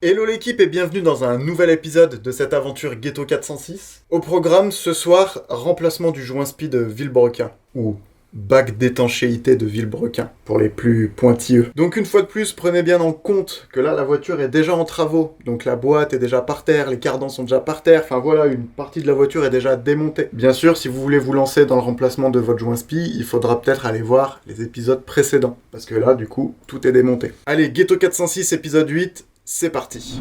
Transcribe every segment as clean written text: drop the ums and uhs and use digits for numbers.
Hello l'équipe et bienvenue dans un nouvel épisode de cette aventure Ghetto 406. Au programme ce soir, remplacement du joint speed de Villebrequin, ou bac d'étanchéité de Villebrequin pour les plus pointilleux. Donc une fois de plus, prenez bien en compte que là la voiture est déjà en travaux, donc la boîte est déjà par terre, les cardans sont déjà par terre, enfin voilà, une partie de la voiture est déjà démontée. Bien sûr, si vous voulez vous lancer dans le remplacement de votre joint speed, il faudra peut-être aller voir les épisodes précédents, parce que là du coup, tout est démonté. Allez, Ghetto 406 épisode 8, c'est parti.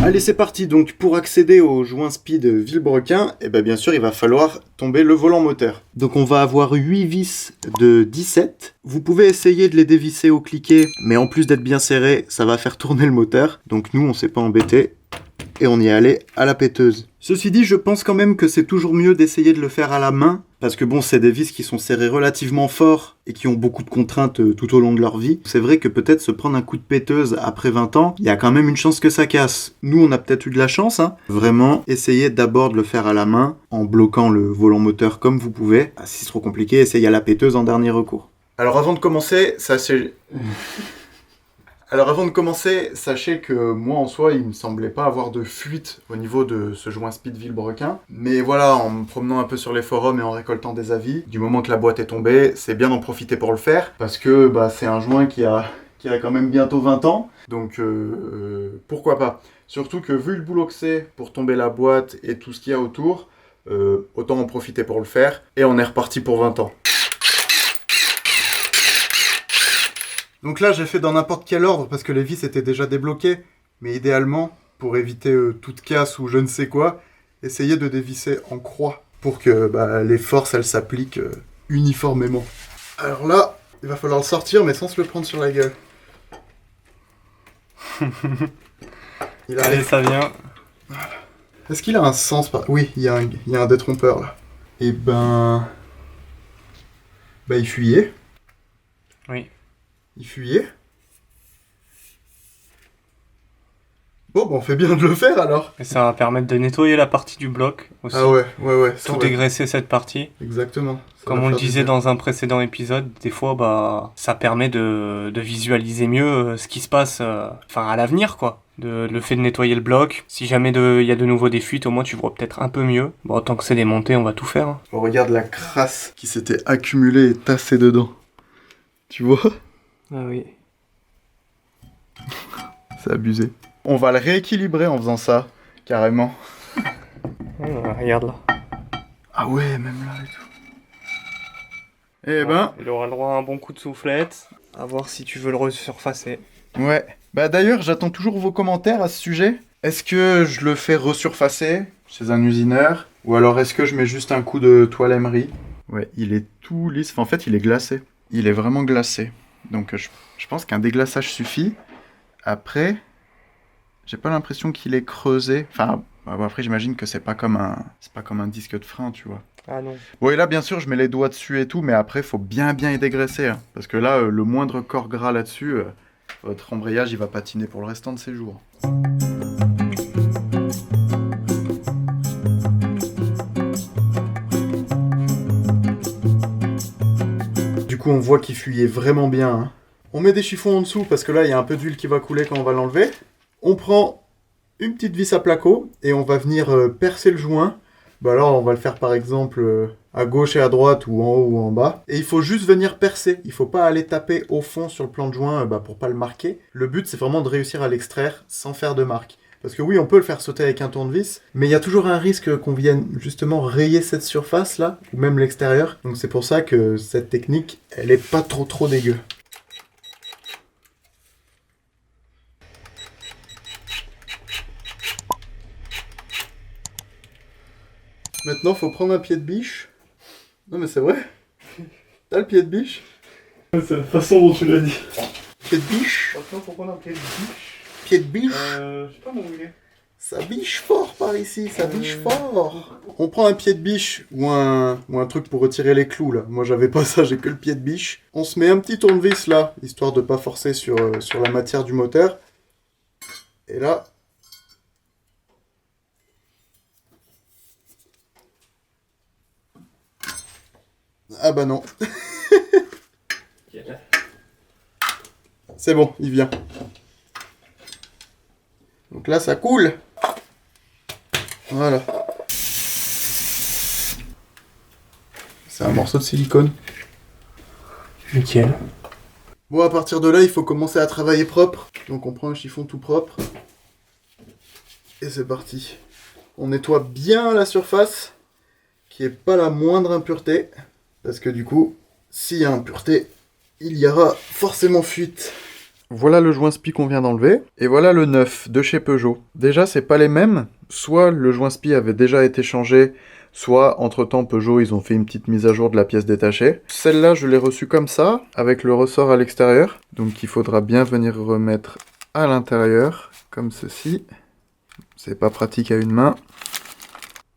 Allez, c'est parti. Donc, pour accéder au joint speed Villebrequin, bien sûr, il va falloir tomber le volant moteur. Donc, on va avoir 8 vis de 17. Vous pouvez essayer de les dévisser au cliquet, mais en plus d'être bien serré, ça va faire tourner le moteur. Donc, nous, on s'est pas embêté. Et on y est allé à la péteuse. Ceci dit, je pense quand même que c'est toujours mieux d'essayer de le faire à la main, parce que bon, c'est des vis qui sont serrées relativement fort et qui ont beaucoup de contraintes tout au long de leur vie. C'est vrai que peut-être se prendre un coup de péteuse après 20 ans, il y a quand même une chance que ça casse. Nous, on a peut-être eu de la chance, hein. Vraiment, essayez d'abord de le faire à la main, en bloquant le volant moteur comme vous pouvez. Si c'est trop compliqué, essayez à la péteuse en dernier recours. Alors avant de commencer, sachez que moi en soi, il me semblait pas avoir de fuite au niveau de ce joint speed Villebrequin. Mais voilà, en me promenant un peu sur les forums et en récoltant des avis, du moment que la boîte est tombée, c'est bien d'en profiter pour le faire. Parce que c'est un joint qui a quand même bientôt 20 ans. Donc pourquoi pas. Surtout que vu le boulot que c'est pour tomber la boîte et tout ce qu'il y a autour, autant en profiter pour le faire. Et on est reparti pour 20 ans. Donc là, j'ai fait dans n'importe quel ordre parce que les vis étaient déjà débloquées. Mais idéalement, pour éviter toute casse ou je ne sais quoi, essayez de dévisser en croix pour que les forces, elles s'appliquent uniformément. Alors là, il va falloir le sortir, mais sans se le prendre sur la gueule. Allez, ça vient. Voilà. Est-ce qu'il a un sens Oui, il y a un détrompeur là. Et il fuyait. Oui. Il fuyait. Bon, on fait bien de le faire alors. Et ça va permettre de nettoyer la partie du bloc aussi. Ah ouais. Tout dégraisser cette partie. Exactement. Comme on le disait dans un précédent épisode, des fois, ça permet de visualiser mieux ce qui se passe à l'avenir, quoi. Le fait de nettoyer le bloc. Si jamais il y a de nouveau des fuites, au moins tu vois peut-être un peu mieux. Bon, tant que c'est démonté, on va tout faire. Hein. On regarde la crasse qui s'était accumulée et tassée dedans. Tu vois ? Ah oui. C'est abusé. On va le rééquilibrer en faisant ça, carrément. Regarde là. Ah ouais, même là et tout. Il aura le droit à un bon coup de soufflette. À voir si tu veux le resurfacer. Ouais. D'ailleurs, j'attends toujours vos commentaires à ce sujet. Est-ce que je le fais resurfacer chez un usineur ? Ou alors est-ce que je mets juste un coup de toile emery ? Ouais, il est tout lisse. Enfin, en fait, il est glacé. Il est vraiment glacé. Donc je pense qu'un déglaçage suffit. Après, j'ai pas l'impression qu'il est creusé. Enfin, après j'imagine que c'est pas comme un disque de frein, tu vois. Ah non. Bon, et là bien sûr je mets les doigts dessus et tout, mais après faut bien y dégraisser. Hein, parce que là, le moindre corps gras là-dessus, votre embrayage il va patiner pour le restant de ses jours. Du coup on voit qu'il fuyait vraiment bien. Hein. On met des chiffons en dessous parce que là il y a un peu d'huile qui va couler quand on va l'enlever. On prend une petite vis à placo et on va venir percer le joint. Alors on va le faire par exemple à gauche et à droite ou en haut ou en bas. Et il faut juste venir percer. Il faut pas aller taper au fond sur le plan de joint pour pas le marquer. Le but c'est vraiment de réussir à l'extraire sans faire de marque. Parce que oui, on peut le faire sauter avec un tournevis, mais il y a toujours un risque qu'on vienne justement rayer cette surface là, ou même l'extérieur. Donc c'est pour ça que cette technique, elle est pas trop dégueu. Maintenant, faut prendre un pied de biche. Non mais c'est vrai. T'as le pied de biche ? C'est la façon dont tu l'as dit. Pied de biche ? Maintenant, faut prendre un pied de biche. Pied de biche ? Je sais pas où il est. Ça biche fort par ici, ça biche fort. On prend un pied de biche ou un truc pour retirer les clous là. Moi j'avais pas ça, j'ai que le pied de biche. On se met un petit tournevis là, histoire de pas forcer sur la matière du moteur. Et là, Ah bah non. C'est bon, il vient. Donc là, ça coule. Voilà. C'est un morceau de silicone. Nickel. Bon, à partir de là, il faut commencer à travailler propre. Donc on prend un chiffon tout propre. Et c'est parti. On nettoie bien la surface, qui n'est pas la moindre impureté. Parce que du coup, s'il y a impureté, il y aura forcément fuite. Voilà le joint spi qu'on vient d'enlever. Et voilà le neuf de chez Peugeot. Déjà, c'est pas les mêmes. Soit le joint spi avait déjà été changé, soit entre-temps Peugeot, ils ont fait une petite mise à jour de la pièce détachée. Celle-là, je l'ai reçue comme ça, avec le ressort à l'extérieur. Donc il faudra bien venir remettre à l'intérieur, comme ceci. C'est pas pratique à une main.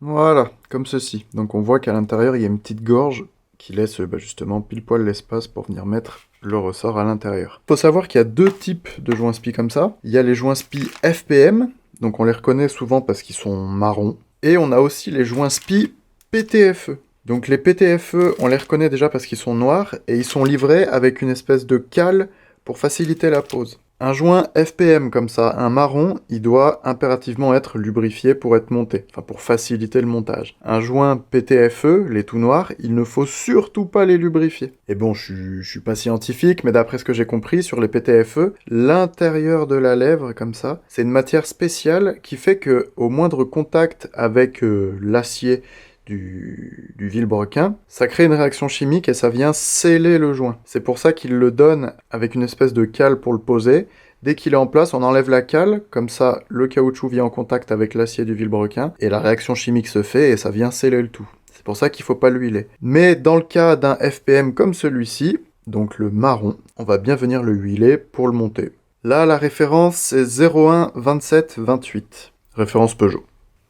Voilà, comme ceci. Donc on voit qu'à l'intérieur, il y a une petite gorge qui laisse justement pile poil l'espace pour venir mettre le ressort à l'intérieur. Il faut savoir qu'il y a deux types de joints spi comme ça. Il y a les joints spi FPM, donc on les reconnaît souvent parce qu'ils sont marrons. Et on a aussi les joints spi PTFE. Donc les PTFE, on les reconnaît déjà parce qu'ils sont noirs et ils sont livrés avec une espèce de cale pour faciliter la pose. Un joint FPM comme ça, un marron, il doit impérativement être lubrifié pour être monté, enfin pour faciliter le montage. Un joint PTFE, les tout noirs, il ne faut surtout pas les lubrifier. Et bon, je suis pas scientifique, mais d'après ce que j'ai compris, sur les PTFE, l'intérieur de la lèvre, comme ça, c'est une matière spéciale qui fait que au moindre contact avec l'acier du vilebrequin, ça crée une réaction chimique et ça vient sceller le joint. C'est pour ça qu'il le donne avec une espèce de cale pour le poser. Dès qu'il est en place, on enlève la cale, comme ça le caoutchouc vient en contact avec l'acier du vilebrequin et la réaction chimique se fait et ça vient sceller le tout. C'est pour ça qu'il ne faut pas l'huiler. Mais dans le cas d'un FPM comme celui-ci, donc le marron, on va bien venir le huiler pour le monter. Là, la référence c'est 01 27 28, référence Peugeot.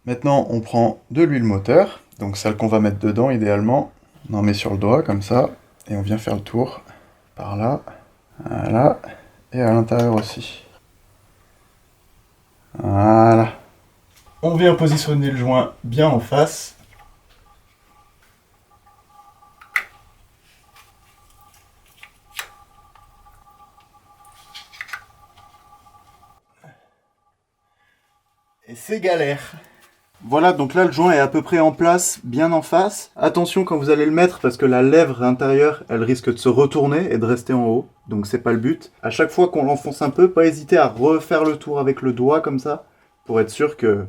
Maintenant, on prend de l'huile moteur. Donc celle qu'on va mettre dedans, idéalement, on en met sur le doigt, comme ça, et on vient faire le tour, par là, voilà, et à l'intérieur aussi. Voilà. On vient positionner le joint bien en face. Et c'est galère. Voilà, donc là le joint est à peu près en place, bien en face. Attention quand vous allez le mettre parce que la lèvre intérieure, elle risque de se retourner et de rester en haut. Donc c'est pas le but. À chaque fois qu'on l'enfonce un peu, pas hésiter à refaire le tour avec le doigt comme ça, pour être sûr que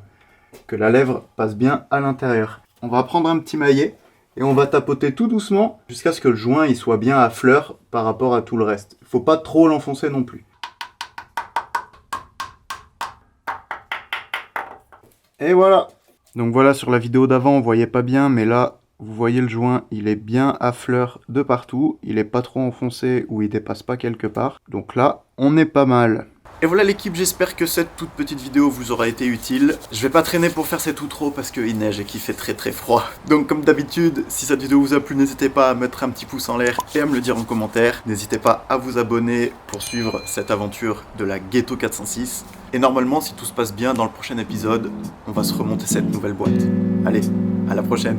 la lèvre passe bien à l'intérieur. On va prendre un petit maillet et on va tapoter tout doucement jusqu'à ce que le joint il soit bien à fleur par rapport à tout le reste. Il faut pas trop l'enfoncer non plus. Et voilà. Donc voilà, sur la vidéo d'avant, on voyait pas bien, mais là, vous voyez le joint, il est bien à fleur de partout. Il est pas trop enfoncé ou il dépasse pas quelque part. Donc là, on est pas mal. Et voilà l'équipe, j'espère que cette toute petite vidéo vous aura été utile. Je vais pas traîner pour faire cette outro parce qu'il neige et qu'il fait très très froid. Donc comme d'habitude, si cette vidéo vous a plu, n'hésitez pas à mettre un petit pouce en l'air et à me le dire en commentaire. N'hésitez pas à vous abonner pour suivre cette aventure de la Ghetto 406. Et normalement, si tout se passe bien, dans le prochain épisode, on va se remonter cette nouvelle boîte. Allez, à la prochaine!